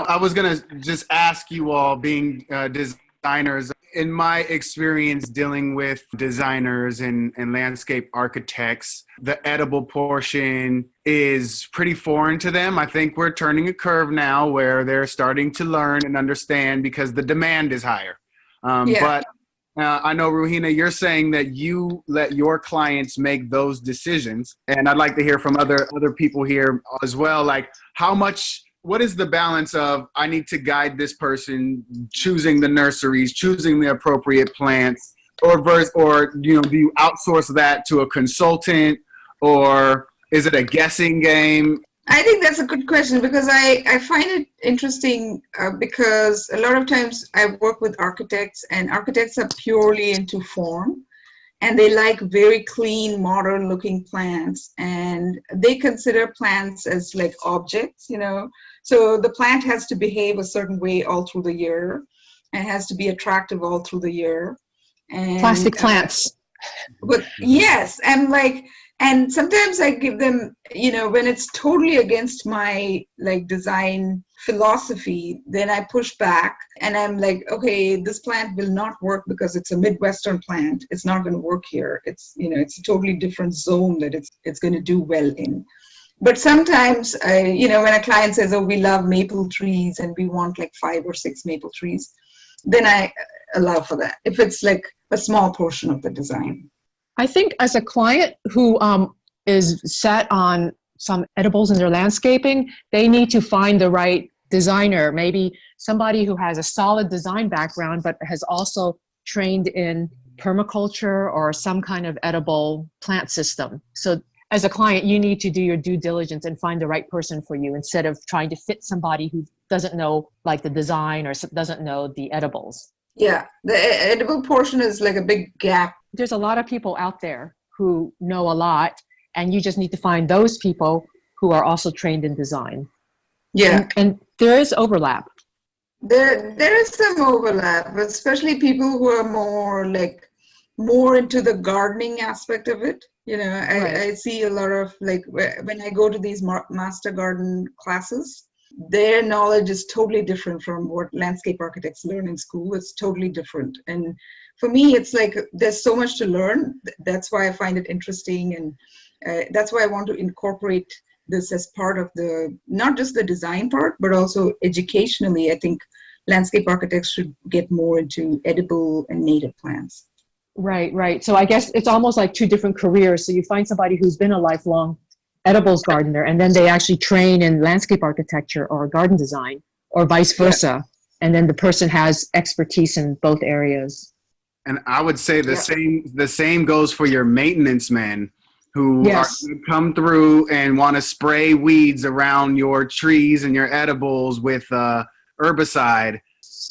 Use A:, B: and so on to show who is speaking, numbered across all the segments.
A: I was going to just ask you all, being designers, in my experience dealing with designers and landscape architects, the edible portion is pretty foreign to them. I think we're turning a curve now where they're starting to learn and understand because the demand is higher. But I know, Ruhina, you're saying that you let your clients make those decisions. And I'd like to hear from other people here as well. Like, what is the balance of I need to guide this person choosing the nurseries, choosing the appropriate plants, or do you outsource that to a consultant, or is it a guessing game?
B: I think that's a good question because I find it interesting because a lot of times I work with architects, and architects are purely into form, and they like very clean, modern looking plants, and they consider plants as like objects, So the plant has to behave a certain way all through the year, and has to be attractive all through the year. And
C: plastic plants.
B: But yes, and sometimes I give them, when it's totally against my design philosophy, then I push back and I'm like, okay, this plant will not work because it's a Midwestern plant. It's not going to work here. It's, it's a totally different zone that it's going to do well in. But sometimes, when a client says, oh, we love maple trees and we want 5 or 6 maple trees, then I allow for that if it's like a small portion of the design.
C: I think as a client who is set on some edibles in their landscaping, they need to find the right designer, maybe somebody who has a solid design background, but has also trained in permaculture or some kind of edible plant system. So as a client, you need to do your due diligence and find the right person for you instead of trying to fit somebody who doesn't know the design or doesn't know the edibles.
B: Yeah, the edible portion is like a big gap.
C: There's a lot of people out there who know a lot, and you just need to find those people who are also trained in design.
B: Yeah.
C: And there is overlap.
B: There is some overlap, especially people who are more into the gardening aspect of it.
C: Right.
B: I see a lot of when I go to these master garden classes, their knowledge is totally different from what landscape architects learn in school. It's totally different. And for me, it's there's so much to learn. That's why I find it interesting. And that's why I want to incorporate this as part of not just the design part, but also educationally. I think landscape architects should get more into edible and native plants.
C: Right. So I guess it's almost like 2 different careers. So you find somebody who's been a lifelong edibles gardener, and then they actually train in landscape architecture or garden design, or vice versa. Yeah. And then the person has expertise in both areas.
A: And I would say the same goes for your maintenance men who are come through and want to spray weeds around your trees and your edibles with herbicide.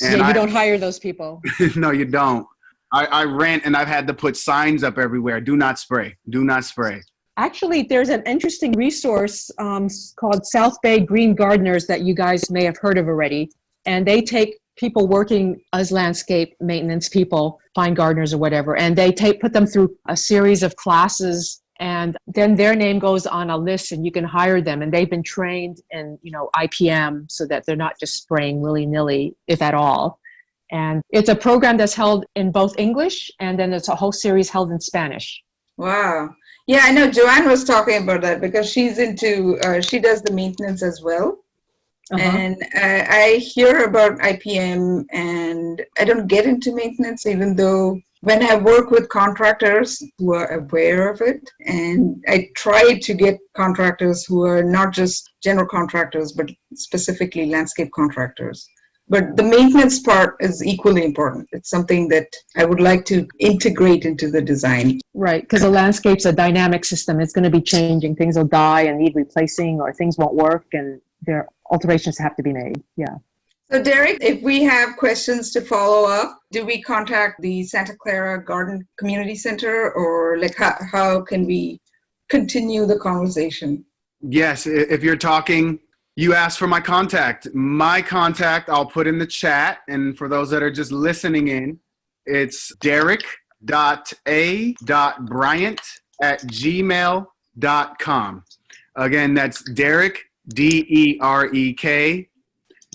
C: And you don't hire those people.
A: No, you don't. I rent, and I've had to put signs up everywhere. Do not spray. Do not spray.
C: Actually, there's an interesting resource called South Bay Green Gardeners that you guys may have heard of already. And they take people working as landscape maintenance people, fine gardeners or whatever, and they put them through a series of classes, and then their name goes on a list and you can hire them. And they've been trained in, IPM so that they're not just spraying willy-nilly, if at all. And it's a program that's held in both English, and then it's a whole series held in Spanish.
B: Wow. Yeah, I know Joanne was talking about that because she's she does the maintenance as well. Uh-huh. And I hear about IPM, and I don't get into maintenance, even though when I work with contractors who are aware of it, and I try to get contractors who are not just general contractors, but specifically landscape contractors. But the maintenance part is equally important. It's something that I would like to integrate into the design.
C: Right, because the landscape's a dynamic system. It's going to be changing. Things will die and need replacing, or things won't work, and there alterations have to be made. Yeah.
B: So Derek, if we have questions to follow up, do we contact the Santa Clara Garden Community Center, or how can we continue the conversation?
A: Yes, if you're talking, you asked for my contact. My contact, I'll put in the chat. And for those that are just listening in, it's derek.a.bryant@gmail.com. Again, that's Derek, DEREK,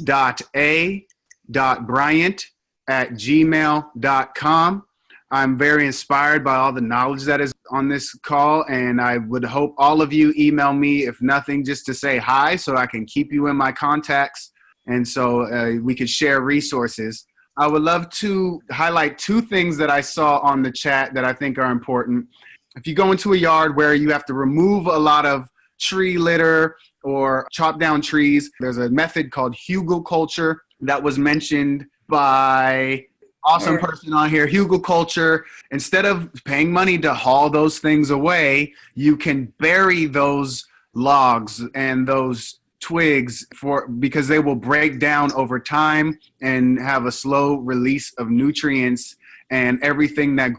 A: j.a.bryant@gmail.com. I'm very inspired by all the knowledge that is on this call, and I would hope all of you email me, if nothing, just to say hi so I can keep you in my contacts, and so we could share resources. I would love to highlight two things that I saw on the chat that I think are important. If you go into a yard where you have to remove a lot of tree litter or chop down trees, there's a method called hugelkultur that was mentioned by awesome person on here, hugelkultur. Instead of paying money to haul those things away, you can bury those logs and those twigs because they will break down over time and have a slow release of nutrients and everything that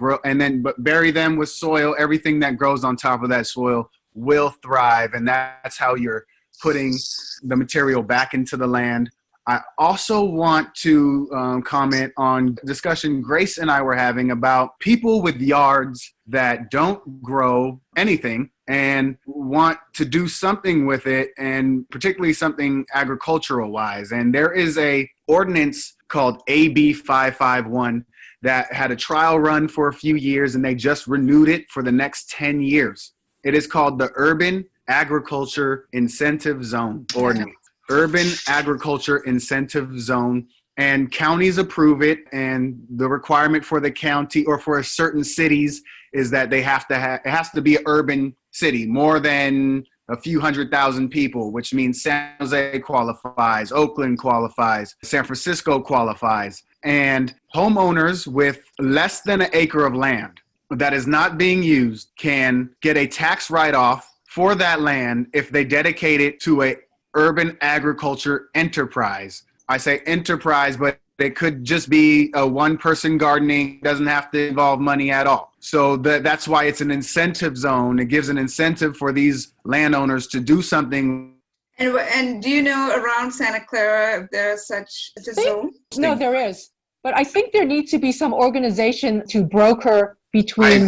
A: but bury them with soil. Everything that grows on top of that soil will thrive, and that's how you're putting the material back into the land. I also want to comment on discussion Grace and I were having about people with yards that don't grow anything and want to do something with it, and particularly something agricultural wise. And there is a ordinance called AB 551 that had a trial run for a few years, and they just renewed it for the next 10 years. It is called the Urban Agriculture Incentive Zone Ordinance. Urban Agriculture Incentive Zone, and counties approve it, and the requirement for the county or for certain cities is that they have to it has to be an urban city, more than a few 100,000 people, which means San Jose qualifies, Oakland qualifies, San Francisco qualifies, and homeowners with less than an acre of land that is not being used can get a tax write-off for that land if they dedicate it to a urban agriculture enterprise. I say enterprise, but it could just be a one-person gardening, doesn't have to involve money at all. So that's why it's an incentive zone. It gives an incentive for these landowners to do something.
B: And do you know around Santa Clara if there's such a zone?
C: No, there is. But I think there needs to be some organization to broker between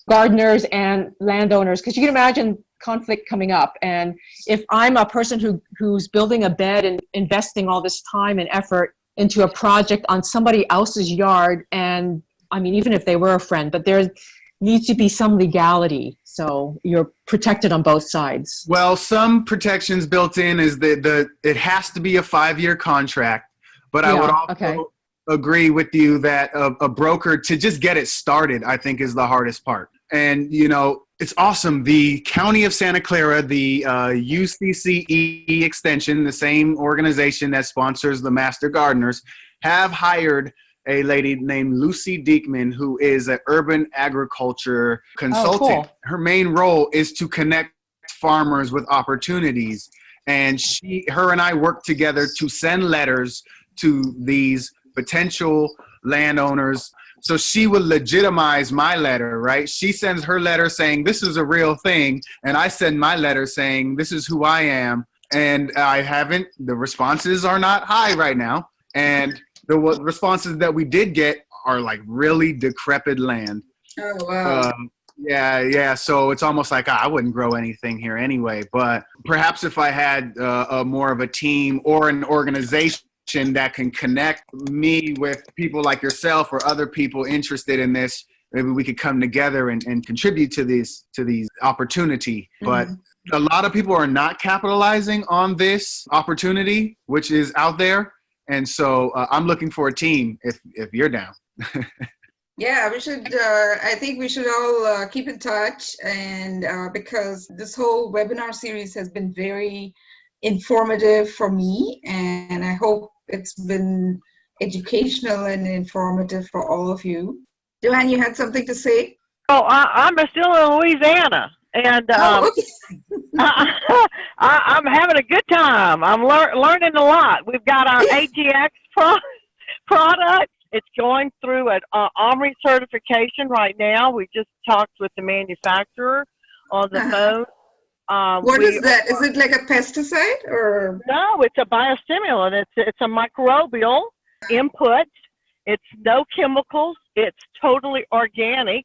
C: gardeners and landowners, because you can imagine conflict coming up. And if I'm a person who's building a bed and investing all this time and effort into a project on somebody else's yard, and I mean, even if they were a friend, but there needs to be some legality so you're protected on both sides.
A: Well, some protections built in is that it has to be a 5-year contract, but I would also agree with you that a broker, to just get it started, I think is the hardest part. And, you know, it's awesome. The County of Santa Clara, the UCCE extension, the same organization that sponsors the Master Gardeners, have hired a lady named Lucy Diekman, who is an urban agriculture consultant. Oh, cool. Her main role is to connect farmers with opportunities. And her and I work together to send letters to these potential landowners. So she will legitimize my letter, right? She sends her letter saying, this is a real thing. And I send my letter saying, this is who I am. And the responses are not high right now. And the responses that we did get are like really decrepit land.
B: Oh, wow.
A: Yeah. So it's almost like I wouldn't grow anything here anyway. But perhaps if I had more of a team or an organization that can connect me with people like yourself or other people interested in this, maybe we could come together and contribute to these opportunity. But a lot of people are not capitalizing on this opportunity, which is out there. And so I'm looking for a team if you're down.
B: Yeah, we should. I think we should all keep in touch, and because this whole webinar series has been very informative for me, and I hope it's been educational and informative for all of you. Joanne, you had something to say?
D: Oh, I'm still in Louisiana, and I'm having a good time. I'm learning a lot. We've got our AGX product. It's going through an OMRI certification right now. We just talked with the manufacturer on the phone.
B: What is that? Is it like a pesticide or?
D: No, it's a biostimulant. It's a microbial input. It's no chemicals. It's totally organic.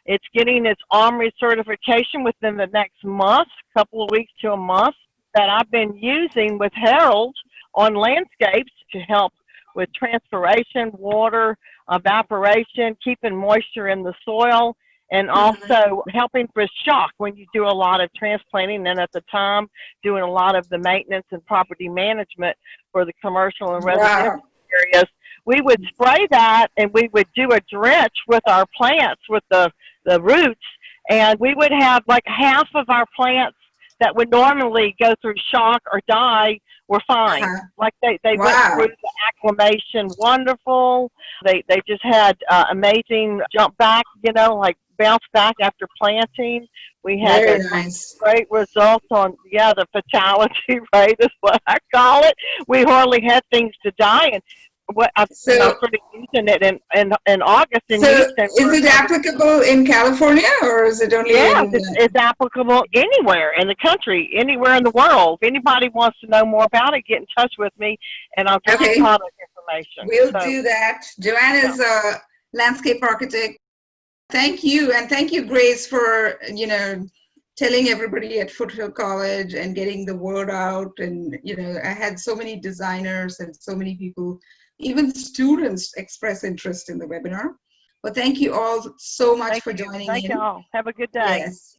D: It's getting its OMRI certification within the next month, couple of weeks to a month, that I've been using with Harold on landscapes to help with transpiration, water, evaporation, keeping moisture in the soil, and also helping with shock when you do a lot of transplanting, and at the time doing a lot of the maintenance and property management for the commercial and residential areas. We would spray that, and we would do a drench with our plants, with the roots, and we would have like half of our plants that would normally go through shock or die were fine. Like they went through the acclimation wonderful. They just had amazing jump back, like bounce back after planting. We had great results on, the fatality rate is what I call it. We hardly had things to die. And I started using it in August in Houston.
B: Is it applicable in California, or is it only
D: it's applicable anywhere in the country, anywhere in the world. If anybody wants to know more about it, get in touch with me, and I'll give you product information.
B: We'll do that. Joanne is a landscape architect. Thank you, and thank you, Grace, for telling everybody at Foothill College and getting the word out. And I had so many designers and so many people, even students, express interest in the webinar. But thank you all so much for joining in.
D: Thank you all. Have a good day.
B: Yes.